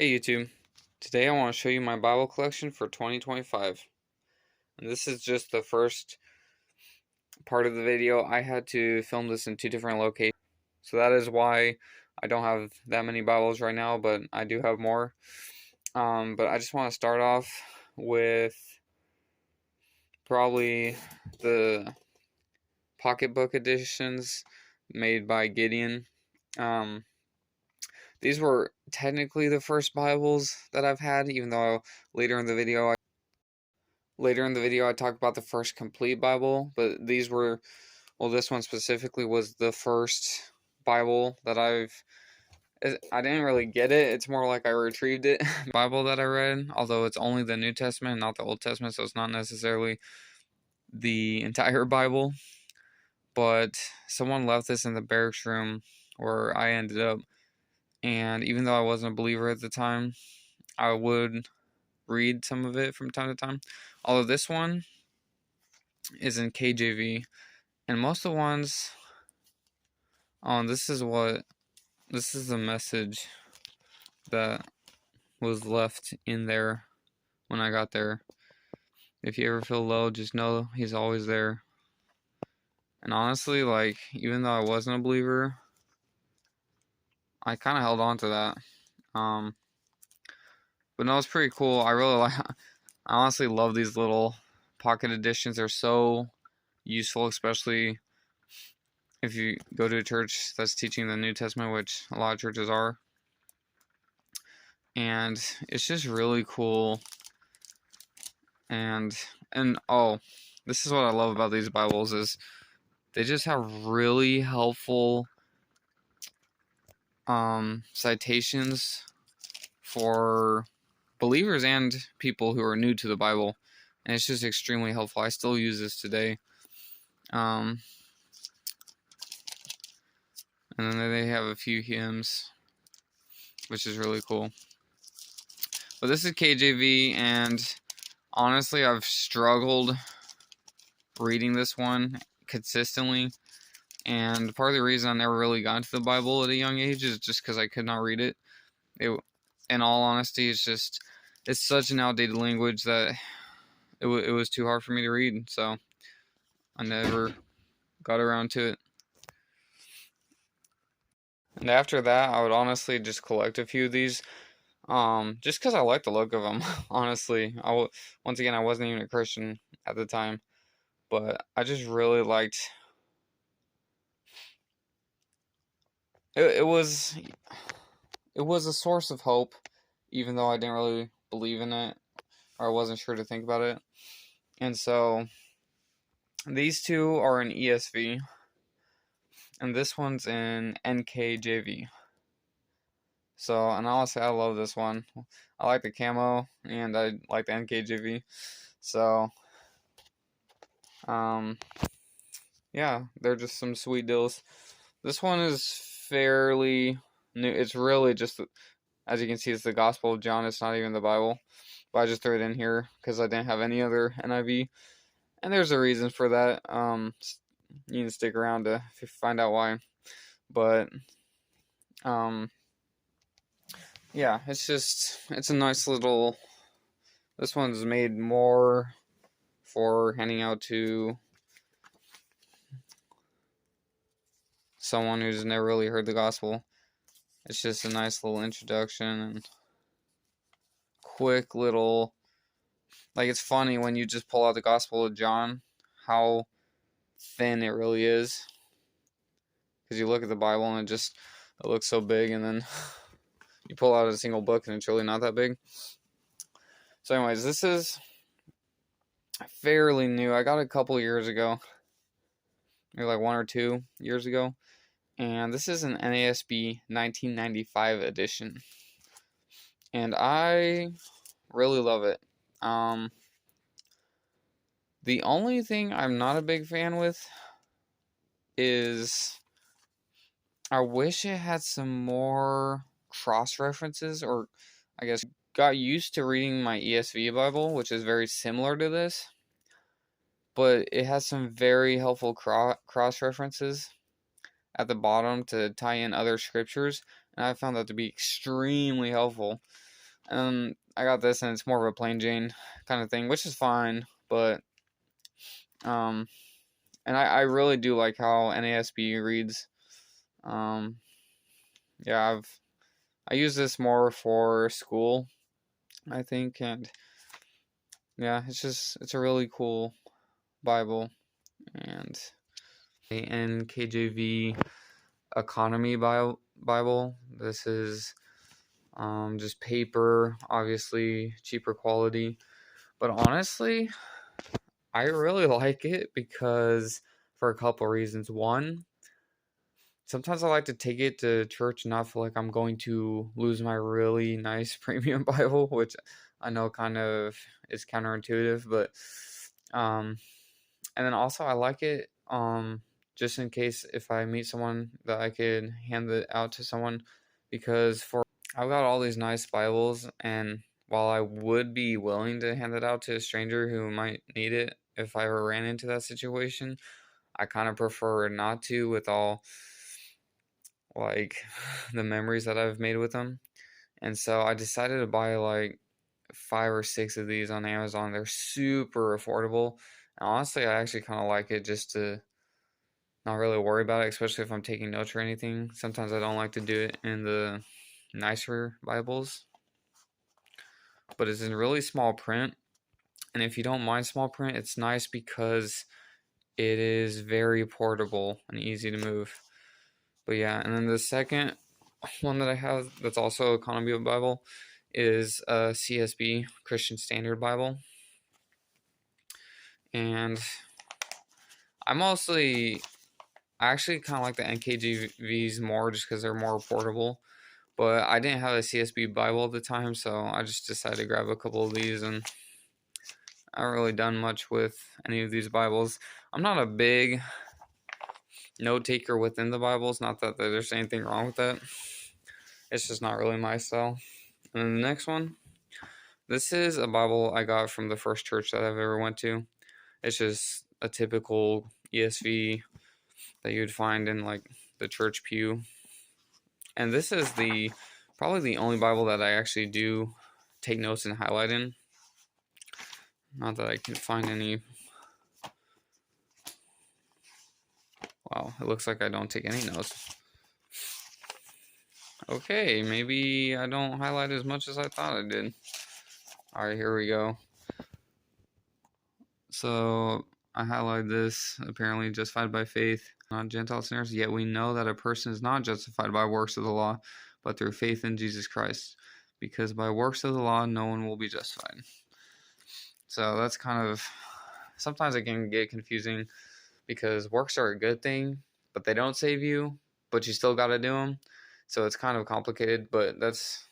Hey YouTube, today I want to show you my Bible collection for 2025. And this is just the first part of the video. I had to film this in two different locations. So that is why I don't have that many Bibles right now, but I do have more. But I just want to start off with probably the pocketbook editions made by Gideon. Um, these were technically the first Bibles that I've had, even though later in the video I talked about the first complete Bible, but these were, well, this one specifically was the first Bible that I didn't really get it. It's more like I retrieved it. Bible that I read, although it's only the New Testament, not the Old Testament, so it's not necessarily the entire Bible. But someone left this in the barracks room where I ended up, and even though I wasn't a believer at the time, I would read some of it from time to time. Although this one is in KJV, and most of the ones, this is the message that was left in there when I got there. If you ever feel low, just know He's always there. And honestly, like, even though I wasn't a believer, I kind of held on to that. But no, it's pretty cool. I honestly love these little pocket editions. They're so useful, especially if you go to a church that's teaching the New Testament, which a lot of churches are. And it's just really cool. And oh, this is what I love about these Bibles is they just have really helpful citations for believers and people who are new to the Bible. And it's just extremely helpful. I still use this today. And then they have a few hymns, which is really cool. But this is KJV, and honestly, I've struggled reading this one consistently. And part of the reason I never really got into the Bible at a young age is just because I could not read it. In all honesty, it's such an outdated language that it was too hard for me to read. So I never got around to it. And after that, I would honestly just collect a few of these. Just because I like the look of them, honestly. Once again, I wasn't even a Christian at the time, but I just really liked. It was a source of hope, even though I didn't really believe in it, or I wasn't sure to think about it. And so, these two are in ESV, and this one's in NKJV. So, and honestly, I love this one. I like the camo, and I like the NKJV. So, yeah, they're just some sweet deals. This one is fairly new. It's really just, as you can see, it's the Gospel of John. It's not even the Bible. But I just threw it in here because I didn't have any other NIV. And there's a reason for that. You can stick around to find out why. But, yeah, it's a nice little, this one's made more for handing out to someone who's never really heard the gospel. It's just a nice little introduction and quick little, like, it's funny when you just pull out the Gospel of John, how thin it really is. Because you look at the Bible and it looks so big, and then you pull out a single book and it's really not that big. So anyways, this is fairly new. I got it a couple years ago. Maybe like 1 or 2 years ago. And this is an NASB 1995 edition. And I really love it. The only thing I'm not a big fan with is I wish it had some more cross references, or I guess got used to reading my ESV Bible, which is very similar to this, but it has some very helpful cross references at the bottom to tie in other scriptures, and I found that to be extremely helpful. I got this, and it's more of a plain Jane kind of thing, which is fine. But um, and I really do like how NASB reads. Um, yeah, I use this more for school, I think, and yeah, it's a really cool Bible. And the NKJV Economy Bible. This is just paper, obviously cheaper quality. But honestly, I really like it because for a couple reasons. One, sometimes I like to take it to church and not feel like I'm going to lose my really nice premium Bible, which I know kind of is counterintuitive, but um and then also I like it just in case if I meet someone that I could hand it out to someone, because for I've got all these nice Bibles, and while I would be willing to hand it out to a stranger who might need it if I ever ran into that situation, I kind of prefer not to with all like the memories that I've made with them. And so I decided to buy like 5 or 6 of these on Amazon. They're super affordable. And honestly, I actually kind of like it just to not really worry about it, especially if I'm taking notes or anything. Sometimes I don't like to do it in the nicer Bibles, but it's in really small print. And if you don't mind small print, it's nice because it is very portable and easy to move. But yeah, and then the second one that I have that's also Economy Bible is CSB, Christian Standard Bible. And I actually kind of like the NKJVs more just because they're more portable. But I didn't have a CSB Bible at the time, so I just decided to grab a couple of these, and I haven't really done much with any of these Bibles. I'm not a big note taker within the Bibles, not that there's anything wrong with that. It's just not really my style. And then the next one, this is a Bible I got from the first church that I've ever went to. It's just a typical ESV that you'd find in like the church pew. And this is probably the only Bible that I actually do take notes and highlight in. Not that I can find any. Wow, it looks like I don't take any notes. Okay, maybe I don't highlight as much as I thought I did. Alright, here we go. So I highlight this, apparently justified by faith, not Gentile sinners, yet we know that a person is not justified by works of the law, but through faith in Jesus Christ. Because by works of the law, no one will be justified. So that's kind of, sometimes it can get confusing because works are a good thing, but they don't save you, but you still got to do them. So it's kind of complicated, but that's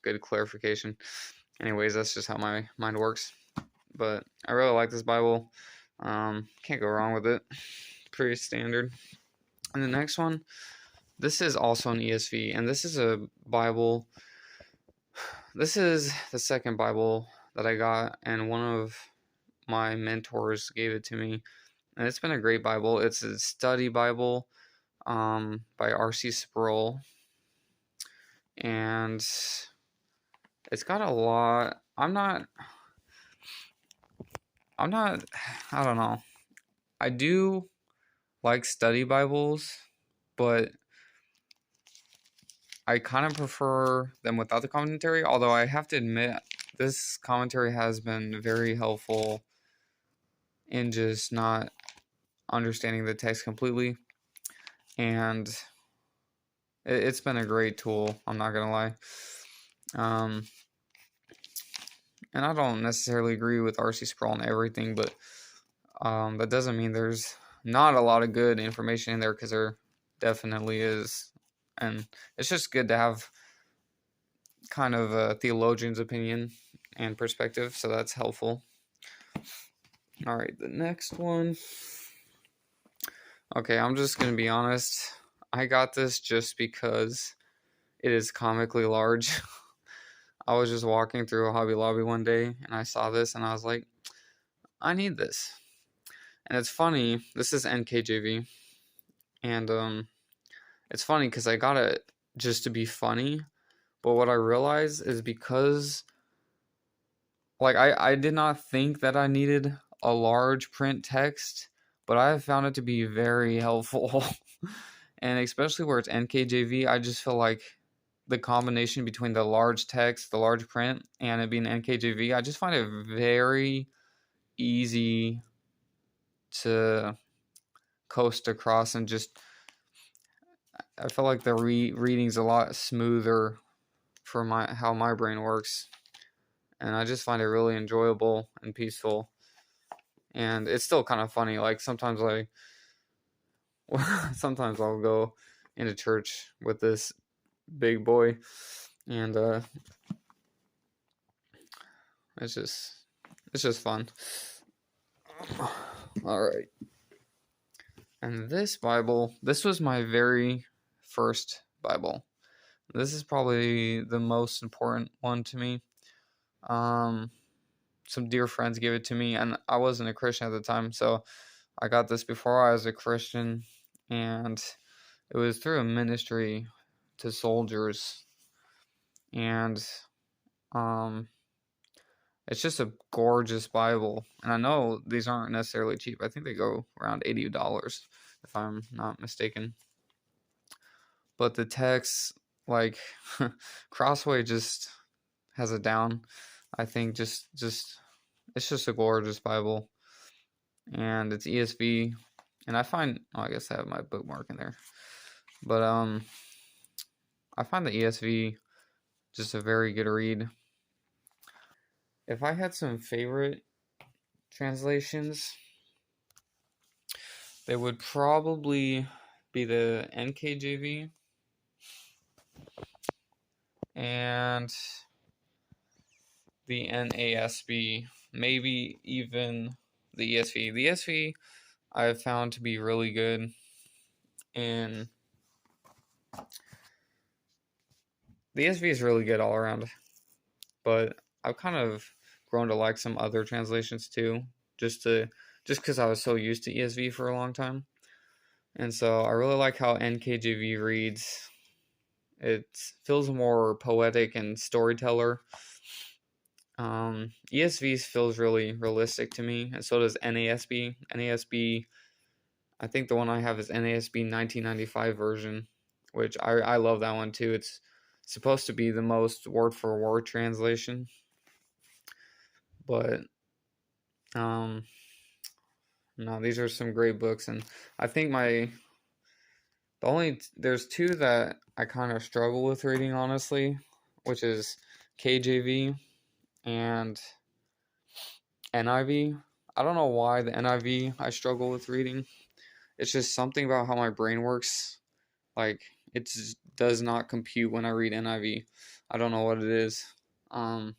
good clarification. Anyways, that's just how my mind works. But I really like this Bible. Can't go wrong with it. Pretty standard. And the next one, this is also an ESV, and this is a Bible. This is the second Bible that I got, and one of my mentors gave it to me, and it's been a great Bible. It's a study Bible by R.C. Sproul, and it's got a lot. I don't know. I do like study Bibles, but I kind of prefer them without the commentary, although I have to admit this commentary has been very helpful in just not understanding the text completely, and it's been a great tool, I'm not gonna lie. And I don't necessarily agree with R.C. Sproul and everything, but that doesn't mean there's not a lot of good information in there, because there definitely is. And it's just good to have kind of a theologian's opinion and perspective, so that's helpful. All right, the next one. Okay, I'm just going to be honest. I got this just because it is comically large. I was just walking through a Hobby Lobby one day, and I saw this, and I was like, I need this. And it's funny, this is NKJV, and it's funny because I got it just to be funny, But what I realized is because, like, I did not think that I needed a large print text, but I have found it to be very helpful. And especially where it's NKJV, I just feel like the combination between the large text, the large print, and it being NKJV, I just find it very easy to coast across, and just I feel like the reading's a lot smoother for how my brain works, and I just find it really enjoyable and peaceful. And it's still kind of funny. Like sometimes sometimes I'll go into church with this big boy, and it's just fun. All right. And this Bible, this was my very first Bible. This is probably the most important one to me. Some dear friends gave it to me, and I wasn't a Christian at the time, so I got this before I was a Christian, and it was through a ministry to soldiers, and it's just a gorgeous Bible. And I know these aren't necessarily cheap. I think they go around $80, if I'm not mistaken. But the text, like, Crossway just has it down. I think just it's just a gorgeous Bible. And it's ESV. And I find, I guess I have my bookmark in there. But I find the ESV just a very good read. If I had some favorite translations, they would probably be the NKJV and the NASB, maybe even the ESV. The ESV I have found to be really good, and the ESV is really good all around. But I've kind of grown to like some other translations too, just because I was so used to ESV for a long time. And so I really like how NKJV reads. It feels more poetic and storyteller. ESV feels really realistic to me, and so does NASB. NASB, I think the one I have is NASB 1995 version, which I love that one too. It's supposed to be the most word for word translation, but no, these are some great books, and I think there's two that I kind of struggle with reading, honestly, which is KJV and NIV. I don't know why the NIV I struggle with reading. It's just something about how my brain works. Like, it just does not compute when I read NIV. I don't know what it is. So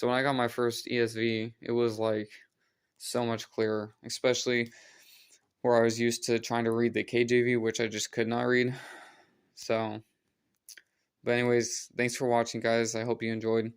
when I got my first ESV, it was like so much clearer, especially where I was used to trying to read the KJV, which I just could not read. So, but anyways, thanks for watching, guys. I hope you enjoyed.